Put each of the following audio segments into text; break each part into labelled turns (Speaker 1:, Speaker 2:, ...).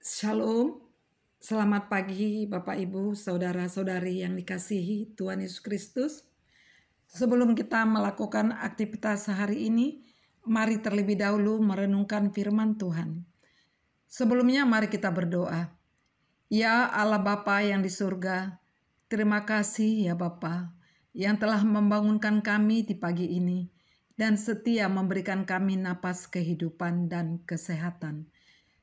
Speaker 1: Shalom, selamat pagi Bapak Ibu, Saudara-saudari yang dikasihi Tuhan Yesus Kristus. Sebelum kita melakukan aktivitas hari ini, mari terlebih dahulu merenungkan firman Tuhan. Sebelumnya mari kita berdoa. Ya Allah Bapa yang di surga, terima kasih ya Bapa yang telah membangunkan kami di pagi ini dan setia memberikan kami napas kehidupan dan kesehatan.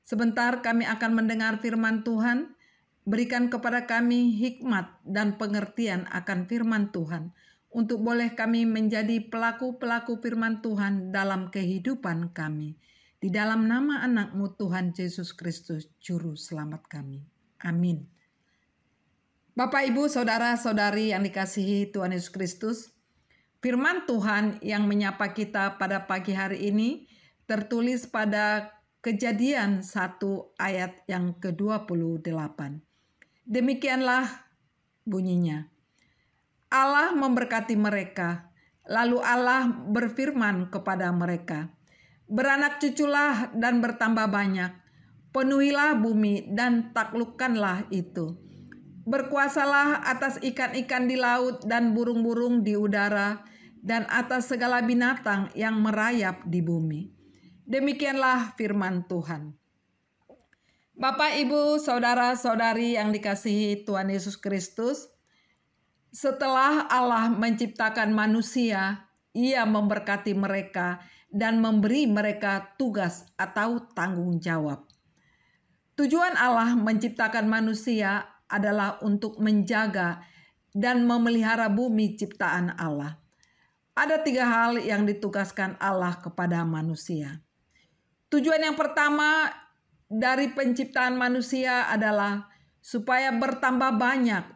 Speaker 1: Sebentar kami akan mendengar firman Tuhan. Berikan kepada kami hikmat dan pengertian akan firman Tuhan, untuk boleh kami menjadi pelaku-pelaku firman Tuhan dalam kehidupan kami. Di dalam nama anak-Mu Tuhan Yesus Kristus, Juru Selamat kami. Amin. Bapak, Ibu, Saudara-saudari yang dikasihi Tuhan Yesus Kristus, firman Tuhan yang menyapa kita pada pagi hari ini tertulis pada Kejadian 1 ayat yang ke-28. Demikianlah bunyinya. Allah memberkati mereka, lalu Allah berfirman kepada mereka, "Beranak cuculah dan bertambah banyak, penuhilah bumi dan taklukkanlah itu. Berkuasalah atas ikan-ikan di laut dan burung-burung di udara, dan atas segala binatang yang merayap di bumi." Demikianlah firman Tuhan. Bapak, Ibu, Saudara-saudari yang dikasihi Tuhan Yesus Kristus, setelah Allah menciptakan manusia, Ia memberkati mereka dan memberi mereka tugas atau tanggung jawab. Tujuan Allah menciptakan manusia adalah untuk menjaga dan memelihara bumi ciptaan Allah. Ada 3 hal yang ditugaskan Allah kepada manusia. Tujuan yang pertama dari penciptaan manusia adalah supaya bertambah banyak,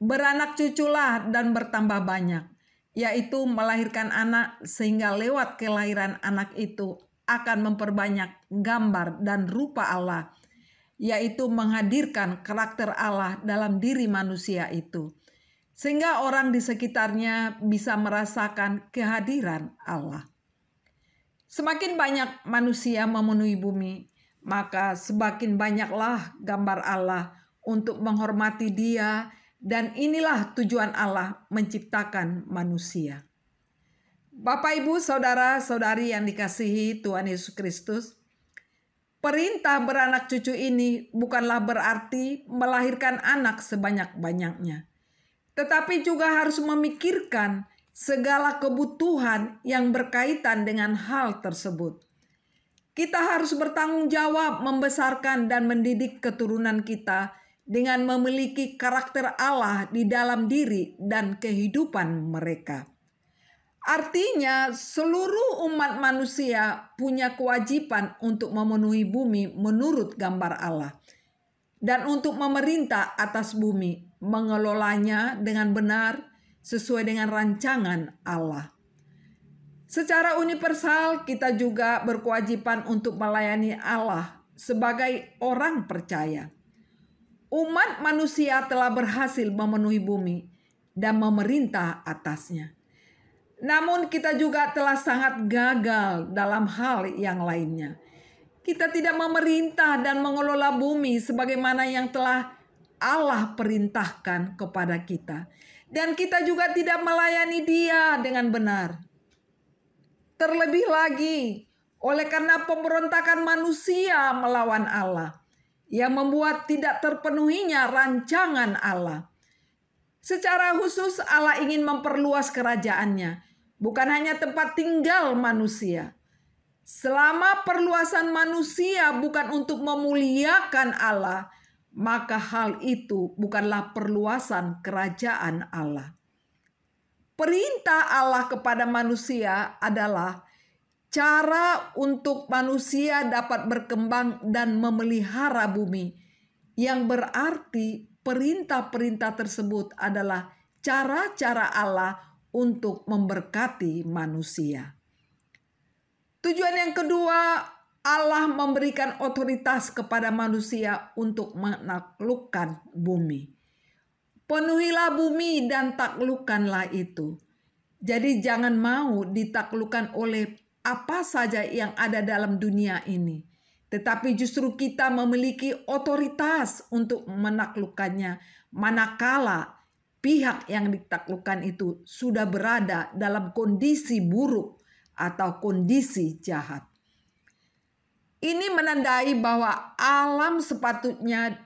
Speaker 1: beranak cuculah dan bertambah banyak, yaitu melahirkan anak sehingga lewat kelahiran anak itu akan memperbanyak gambar dan rupa Allah, yaitu menghadirkan karakter Allah dalam diri manusia itu, sehingga orang di sekitarnya bisa merasakan kehadiran Allah. Semakin banyak manusia memenuhi bumi, maka semakin banyaklah gambar Allah untuk menghormati Dia, dan inilah tujuan Allah menciptakan manusia. Bapak, Ibu, Saudara-saudari yang dikasihi Tuhan Yesus Kristus, perintah beranak cucu ini bukanlah berarti melahirkan anak sebanyak-banyaknya, tetapi juga harus memikirkan segala kebutuhan yang berkaitan dengan hal tersebut. Kita harus bertanggung jawab membesarkan dan mendidik keturunan kita dengan memiliki karakter Allah di dalam diri dan kehidupan mereka. Artinya, seluruh umat manusia punya kewajiban untuk memenuhi bumi menurut gambar Allah dan untuk memerintah atas bumi, mengelolanya dengan benar sesuai dengan rancangan Allah. Secara universal, kita juga berkewajiban untuk melayani Allah sebagai orang percaya. Umat manusia telah berhasil memenuhi bumi dan memerintah atasnya. Namun kita juga telah sangat gagal dalam hal yang lainnya. Kita tidak memerintah dan mengelola bumi sebagaimana yang telah Allah perintahkan kepada kita. Dan kita juga tidak melayani Dia dengan benar. Terlebih lagi, oleh karena pemberontakan manusia melawan Allah, yang membuat tidak terpenuhinya rancangan Allah. Secara khusus Allah ingin memperluas kerajaannya, bukan hanya tempat tinggal manusia. Selama perluasan manusia bukan untuk memuliakan Allah, maka hal itu bukanlah perluasan kerajaan Allah. Perintah Allah kepada manusia adalah cara untuk manusia dapat berkembang dan memelihara bumi, yang berarti perintah-perintah tersebut adalah cara-cara Allah untuk memberkati manusia. Tujuan yang kedua, Allah memberikan otoritas kepada manusia untuk menaklukkan bumi. Penuhilah bumi dan taklukkanlah itu. Jadi jangan mau ditaklukkan oleh apa saja yang ada dalam dunia ini. tetapi justru kita memiliki otoritas untuk menaklukkannya manakala pihak yang ditaklukkan itu sudah berada dalam kondisi buruk atau kondisi jahat. Ini menandai bahwa alam sepatutnya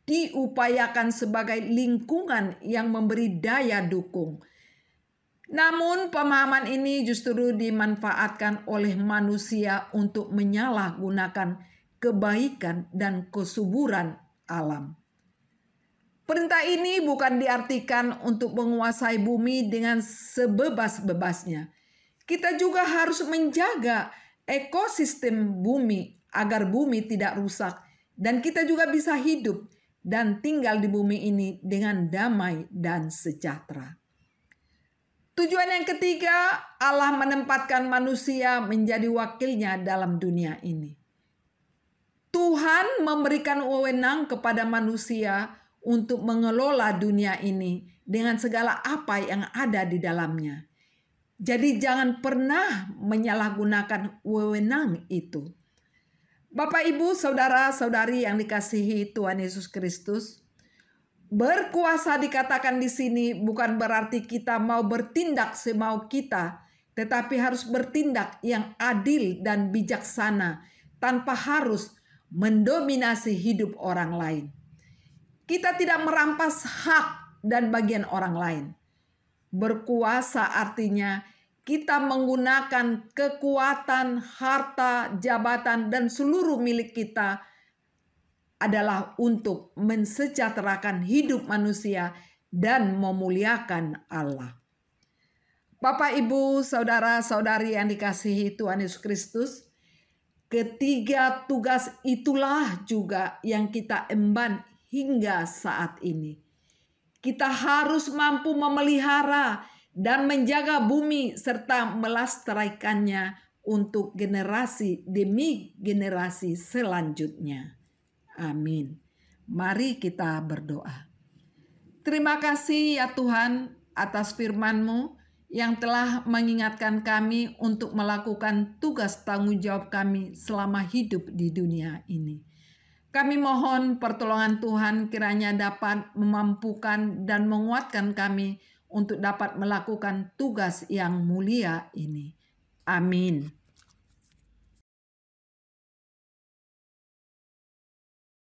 Speaker 1: diupayakan sebagai lingkungan yang memberi daya dukung. Namun pemahaman ini justru dimanfaatkan oleh manusia untuk menyalahgunakan kebaikan dan kesuburan alam. Perintah ini bukan diartikan untuk menguasai bumi dengan sebebas-bebasnya. Kita juga harus menjaga ekosistem bumi agar bumi tidak rusak dan kita juga bisa hidup dan tinggal di bumi ini dengan damai dan sejahtera. Tujuan yang ketiga, Allah menempatkan manusia menjadi wakilnya dalam dunia ini. Tuhan memberikan wewenang kepada manusia untuk mengelola dunia ini dengan segala apa yang ada di dalamnya. Jadi jangan pernah menyalahgunakan wewenang itu. Bapak, Ibu, saudara-saudari yang dikasihi Tuhan Yesus Kristus, berkuasa dikatakan di sini bukan berarti kita mau bertindak semau kita, tetapi harus bertindak yang adil dan bijaksana tanpa harus mendominasi hidup orang lain. Kita tidak merampas hak dan bagian orang lain. Berkuasa artinya kita menggunakan kekuatan, harta, jabatan, dan seluruh milik kita adalah untuk mensejahterakan hidup manusia dan memuliakan Allah. Bapak, Ibu, saudara-saudari yang dikasihi Tuhan Yesus Kristus, ketiga tugas itulah juga yang kita emban hingga saat ini. Kita harus mampu memelihara dan menjaga bumi serta melestarikannya untuk generasi demi generasi selanjutnya. Amin. Mari kita berdoa. Terima kasih ya Tuhan atas firman-Mu yang telah mengingatkan kami untuk melakukan tugas tanggung jawab kami selama hidup di dunia ini. Kami mohon pertolongan Tuhan kiranya dapat memampukan dan menguatkan kami untuk dapat melakukan tugas yang mulia ini. Amin.